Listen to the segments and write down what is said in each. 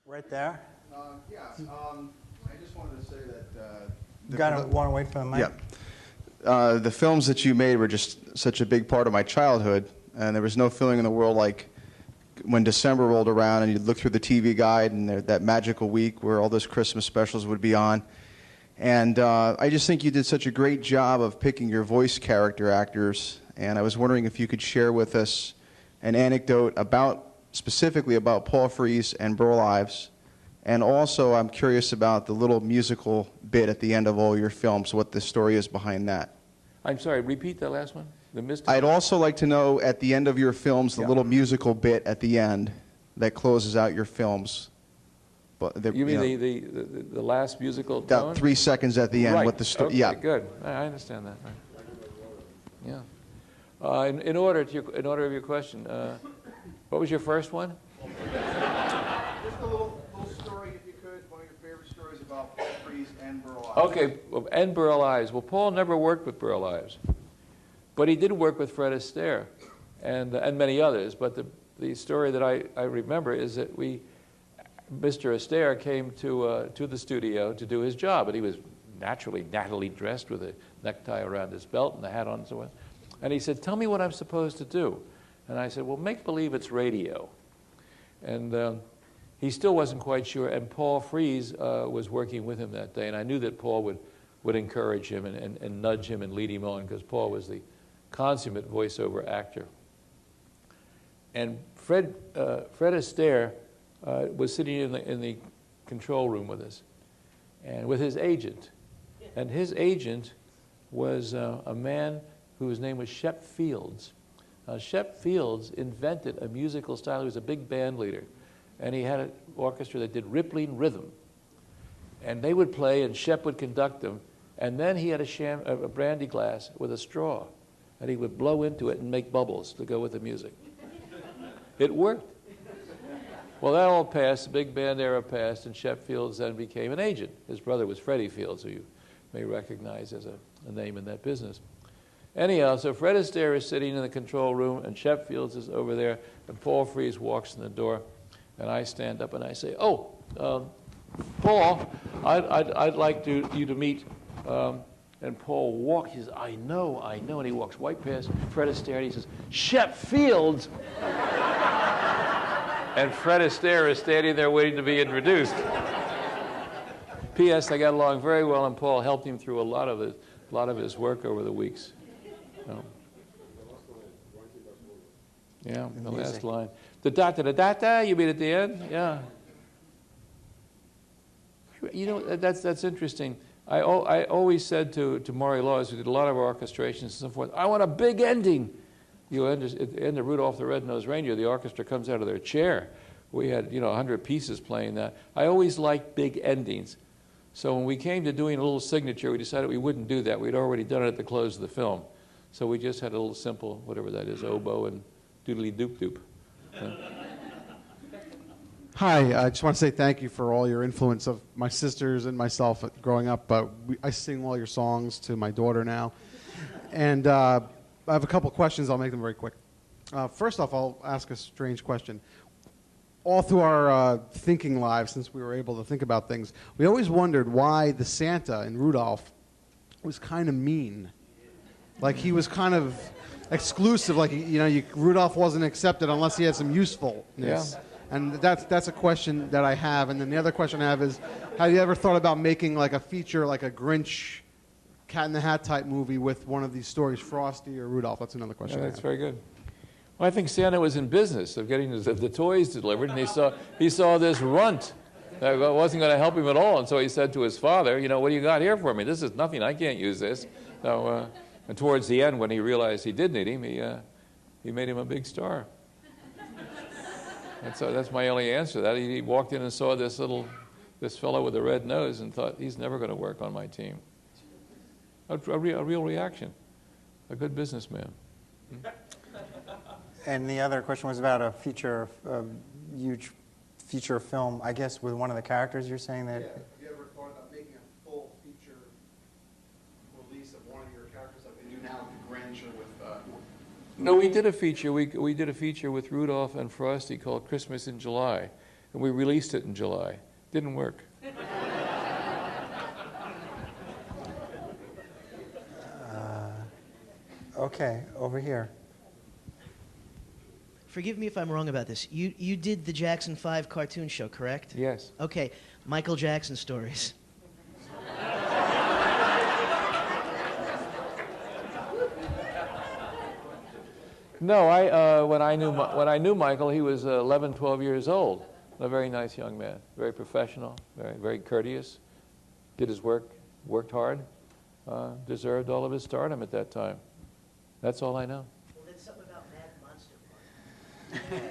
Right there. I just wanted to say that... Want to wait for the mic? Yeah. The films that you made were just such a big part of my childhood, and there was no feeling in the world like when December rolled around and you'd look through the TV guide and that magical week where all those Christmas specials would be on. And I just think you did such a great job of picking your voice character actors, and I was wondering if you could share with us an anecdote specifically about Paul Frees and Burl Ives. And also, I'm curious about the little musical bit at the end of all your films, what the story is behind that. I'm sorry, repeat that last one? I'd also like to know, at the end of your films, the little musical bit at the end that closes out your films. You mean the last musical tone? 3 seconds at the end. Right. What the story? Okay, yeah. Good. I understand that. Right. Yeah. In order of your question, what was your first one? Just a little story, if you could, one of your favorite stories about Paul Frees and Burl Ives. Okay, and Burl Ives. Well, Paul never worked with Burl Ives, but he did work with Fred Astaire and many others. But the story that I remember is that Mr. Astaire came to the studio to do his job, and he was naturally nattily dressed with a necktie around his belt and a hat on and so on. And he said, "Tell me what I'm supposed to do." And I said, "Well, make believe it's radio." And he still wasn't quite sure, and Paul Frees was working with him that day, and I knew that Paul would encourage him and nudge him and lead him on, because Paul was the consummate voiceover actor. And Fred Astaire was sitting in the control room with us, and with his agent. And his agent was a man whose name was Shep Fields. Shep Fields invented a musical style. He was a big band leader, and he had an orchestra that did rippling rhythm. And they would play, and Shep would conduct them, and then he had a brandy glass with a straw, and he would blow into it and make bubbles to go with the music. It worked. Well, that all passed, the big band era passed, and Shep Fields then became an agent. His brother was Freddie Fields, who you may recognize as a name in that business. Anyhow, so Fred Astaire is sitting in the control room, and Shep Fields is over there, and Paul Frees walks in the door, and I stand up and I say, "Oh, Paul, I'd like you to meet," and Paul walks, he says, I know, and he walks right past Fred Astaire, and he says, "Shep Fields!" And Fred Astaire is standing there waiting to be introduced. P.S. I got along very well, and Paul helped him through a lot of his work over the weeks. So. Yeah, the last line. The da-da-da-da-da, you mean at the end? Yeah. You know, that's interesting. I always said to Maury Laws, who did a lot of orchestrations and so forth, I want a big ending. At the end of Rudolph the Red-Nosed Reindeer, the orchestra comes out of their chair. We had, 100 pieces playing that. I always liked big endings. So when we came to doing a little signature, we decided we wouldn't do that. We'd already done it at the close of the film. So we just had a little simple, whatever that is, oboe and doodly-doop-doop. Hi, I just want to say thank you for all your influence of my sisters and myself growing up. I sing all your songs to my daughter now. And I have a couple questions. I'll make them very quick. First off, I'll ask a strange question. All through our thinking lives, since we were able to think about things, we always wondered why the Santa in Rudolph was kind of mean. Like he was kind of exclusive. Like Rudolph wasn't accepted unless he had some usefulness. Yeah. And that's a question that I have. And then the other question I have is, have you ever thought about making like a feature, like a Grinch, Cat in the Hat type movie with one of these stories, Frosty or Rudolph? That's another question. Yeah, that's very good. Well, I think Santa was in business of getting the toys delivered, and he saw this runt that wasn't going to help him at all, and so he said to his father, "What do you got here for me? This is nothing. I can't use this." So, and towards the end, when he realized he did need him, he made him a big star. And so that's my only answer to that. He walked in and saw this fellow with a red nose and thought, he's never going to work on my team. A real reaction. A good businessman. And the other question was about a huge feature film, I guess, with one of the characters. You're saying that... Yeah. Have you ever thought about making a full feature release of one of your characters like they do now with Grinch or with... No, we did a feature. We did a feature with Rudolph and Frosty called Christmas in July. and we released it in July. Didn't work. Okay, over here. Forgive me if I'm wrong about this. You did the Jackson 5 cartoon show, correct? Yes. Okay, Michael Jackson stories. No, when I knew Michael, he was 11, 12 years old. A very nice young man, very professional, very courteous. Did his work, worked hard, deserved all of his stardom at that time. That's all I know. Well, then something about Mad Monster Party.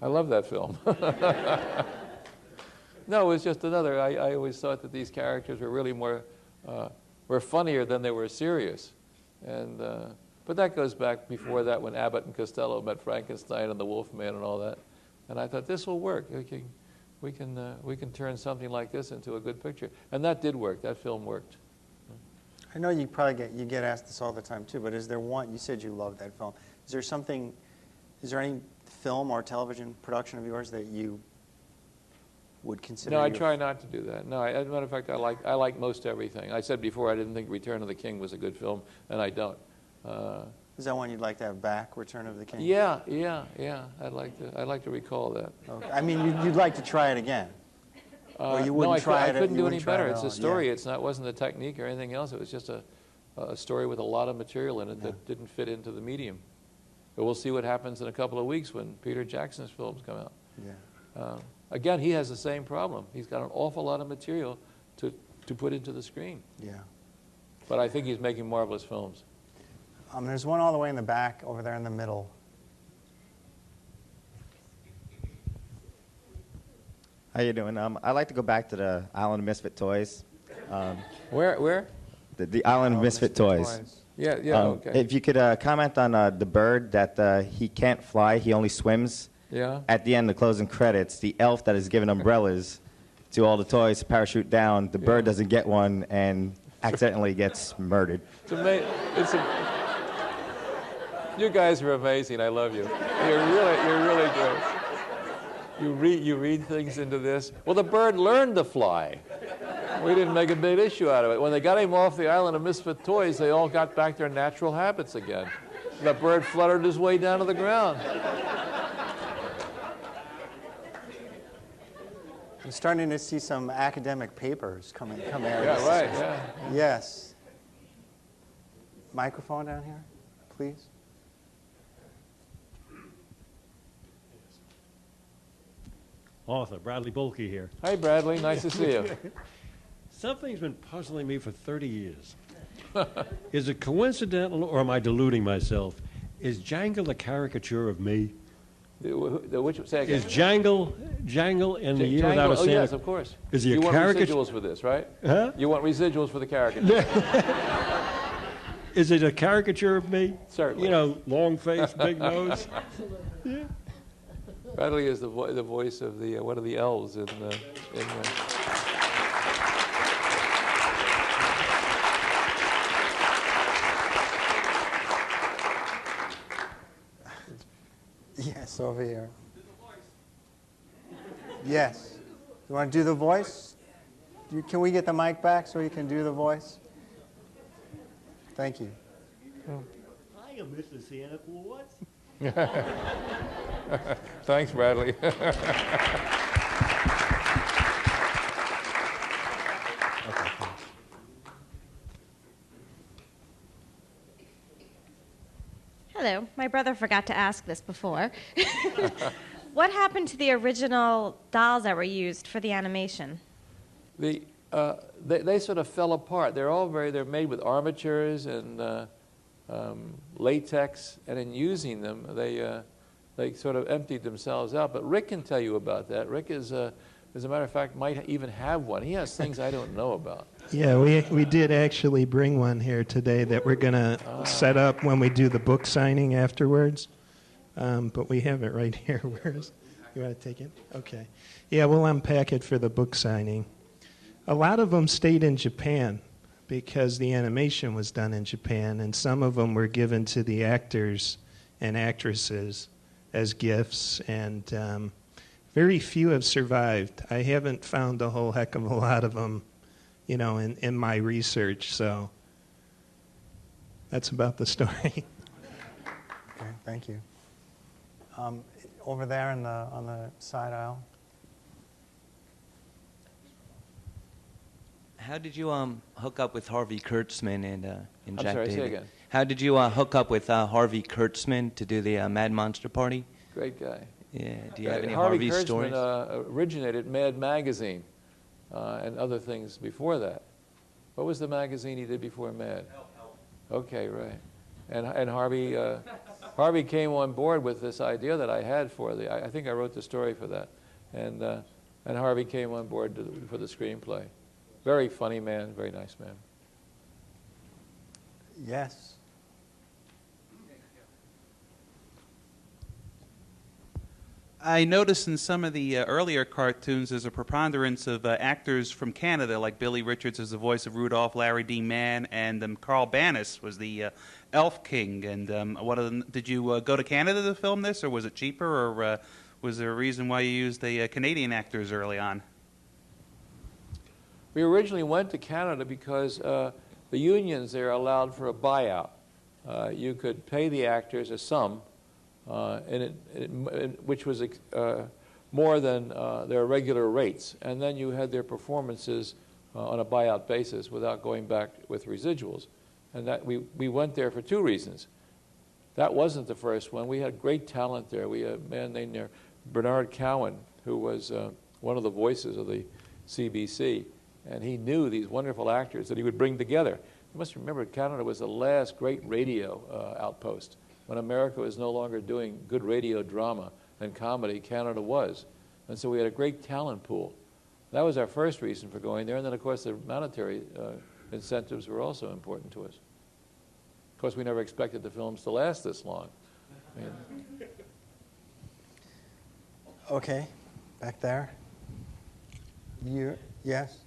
I love that film. No, it was just another. I always thought that these characters were really were funnier than they were serious, and but that goes back before that when Abbott and Costello met Frankenstein and the Wolfman and all that, and I thought this will work. We can turn something like this into a good picture, and that did work. That film worked. I know you probably get asked this all the time too, but is there one, you said you loved that film. Is there any film or television production of yours that you would consider? No, I try not to do that. No, as a matter of fact, I like most everything. I said before I didn't think Return of the King was a good film, and I don't. Is that one you'd like to have back, Return of the King? Yeah. I'd like to recall that. Okay. I mean, you'd like to try it again. Or you wouldn't no, try I it. couldn't you do any wouldn't try better. it It's all. a story. Yeah. It wasn't the technique or anything else. It was just a story with a lot of material in it that didn't fit into the medium. But we'll see what happens in a couple of weeks when Peter Jackson's films come out. Yeah. Again, he has the same problem. He's got an awful lot of material to put into the screen. Yeah. But I think he's making marvelous films. There's one all the way in the back, over there in the middle. How you doing? I'd like to go back to the Island of Misfit Toys. Where? The Island of Misfit Toys. Yeah, okay. If you could comment on the bird that he can't fly, he only swims. Yeah. At the end, the closing credits, the elf that is giving umbrellas to all the toys to parachute down, the bird doesn't get one and accidentally gets murdered. It's amazing. You guys are amazing. I love you. You're really great. You read things into this. Well, the bird learned to fly. We didn't make a big issue out of it. When they got him off the Island of Misfit Toys, they all got back their natural habits again. The bird fluttered his way down to the ground. I'm starting to see some academic papers coming out. Yeah, right. Yeah. Yes. Microphone down here, please. Author Bradley Bulkey here. Hi, Bradley. Nice to see you. Something's been puzzling me for 30 years. Is it coincidental, or am I deluding myself? Is Jangle a caricature of me? Say again. Is Jangle in the Year Without a Santa? Oh, yes, of course. Is he a you want caricature? residuals for this, right? Huh? You want residuals for the caricature? Is it a caricature of me? Certainly. You know, long face, big nose. Yeah. Bradley is the voice of the one of the elves in Yes, over here. Yes. You want to do the voice? Can we get the mic back so you can do the voice? Thank you. Hi, Mr. Santa Claus. Thanks, Bradley. Hello. My brother forgot to ask this before. What happened to the original dolls that were used for the animation? They sort of fell apart. They're made with armatures and latex, and in using them, they sort of emptied themselves out. But Rick can tell you about that. Rick is, as a matter of fact, might even have one. He has things I don't know about. Yeah, we did actually bring one here today that we're going to set up when we do the book signing afterwards. But we have it right here. Where is? You want to take it? Okay. Yeah, we'll unpack it for the book signing. A lot of them stayed in Japan because the animation was done in Japan, and some of them were given to the actors and actresses as gifts, and very few have survived. I haven't found a whole heck of a lot of them, in my research. So that's about the story. Okay, thank you. Over there on the side aisle. How did you hook up with Harvey Kurtzman and I'm Jack sorry, David? say again. How did you hook up with Harvey Kurtzman to do the Mad Monster Party? Great guy. Yeah. Do you have any Harvey Harvey Kurtzman stories? originated Mad Magazine and other things before that. What was the magazine he did before Mad? Help. Okay, right. And Harvey came on board with this idea that I had for I think I wrote the story for that, and Harvey came on board for the screenplay. Very funny man, very nice man. Yes. I noticed in some of the earlier cartoons there's a preponderance of actors from Canada, like Billy Richards is the voice of Rudolph, Larry D. Mann, and Carl Banis was the Elf King. And did you go to Canada to film this, or was it cheaper, or was there a reason why you used the Canadian actors early on? We originally went to Canada because the unions there allowed for a buyout. You could pay the actors a sum, which was more than their regular rates, and then you had their performances on a buyout basis without going back with residuals. And that we went there for two reasons. That wasn't the first one. We had great talent there. We had a man named Bernard Cowan, who was one of the voices of the CBC. And he knew these wonderful actors that he would bring together. You must remember, Canada was the last great radio outpost. When America was no longer doing good radio drama and comedy, Canada was. And so we had a great talent pool. That was our first reason for going there. And then, of course, the monetary incentives were also important to us. Of course, we never expected the films to last this long. I mean, Okay, back there. Yes?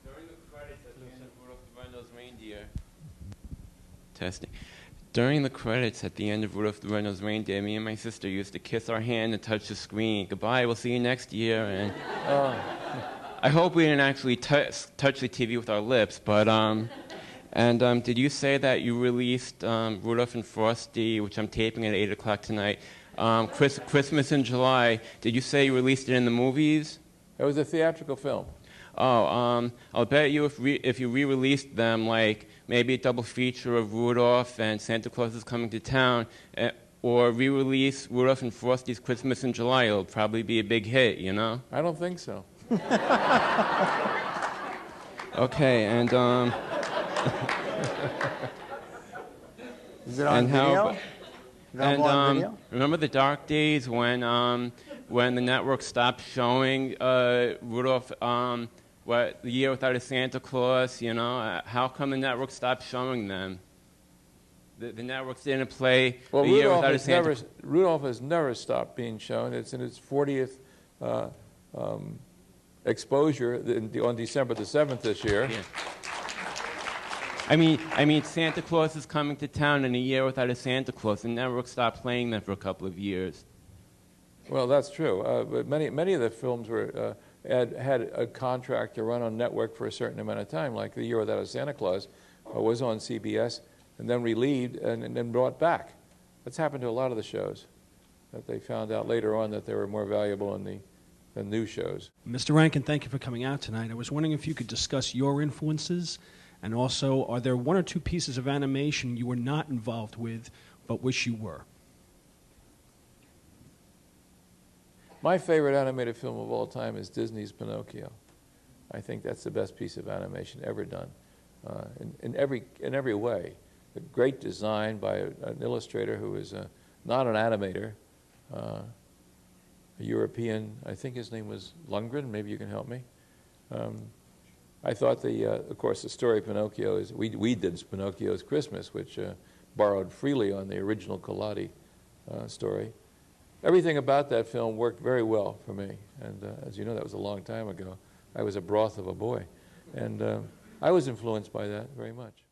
During the credits at the end of Rudolph the Red-Nosed Reindeer, testing. During the credits at the end of Rudolph the Red-Nosed Reindeer, me and my sister used to kiss our hand and touch the screen. Goodbye, we'll see you next year. And I hope we didn't actually touch the TV with our lips, but did you say that you released Rudolph and Frosty, which I'm taping at 8 o'clock tonight, Christmas in July? Did you say you released it in the movies? it was a theatrical film. Oh, I'll bet you if you re-released them, like maybe a double feature of Rudolph and Santa Claus is Coming to Town, or re-release Rudolph and Frosty's Christmas in July, it'll probably be a big hit, you know? I don't think so. Okay, and Is it on video? Available on video? Remember the dark days when the network stopped showing Rudolph, the Year Without a Santa Claus, you know? How come the network stopped showing them? The networks didn't play Well, the Year Without a Santa Claus. Rudolph has never stopped being shown. It's in its 40th exposure on December the 7th this year. Yeah. I mean, Santa Claus is Coming to Town and A Year Without a Santa Claus. The network stopped playing them for a couple of years. Well, that's true. But many of the films had a contract to run on network for a certain amount of time, like The Year Without a Santa Claus was on CBS and then relieved and then brought back. That's happened to a lot of the shows, that they found out later on that they were more valuable than new shows. Mr. Rankin, thank you for coming out tonight. I was wondering if you could discuss your influences, and also, are there one or two pieces of animation you were not involved with but wish you were? My favorite animated film of all time is Disney's Pinocchio. I think that's the best piece of animation ever done, in every way. A great design by an illustrator who is not an animator, a European. I think his name was Lundgren. Maybe you can help me. I thought of course, the story of Pinocchio is we did Pinocchio's Christmas, which borrowed freely on the original Collodi story. Everything about that film worked very well for me, and as you know, that was a long time ago. I was a broth of a boy, and I was influenced by that very much.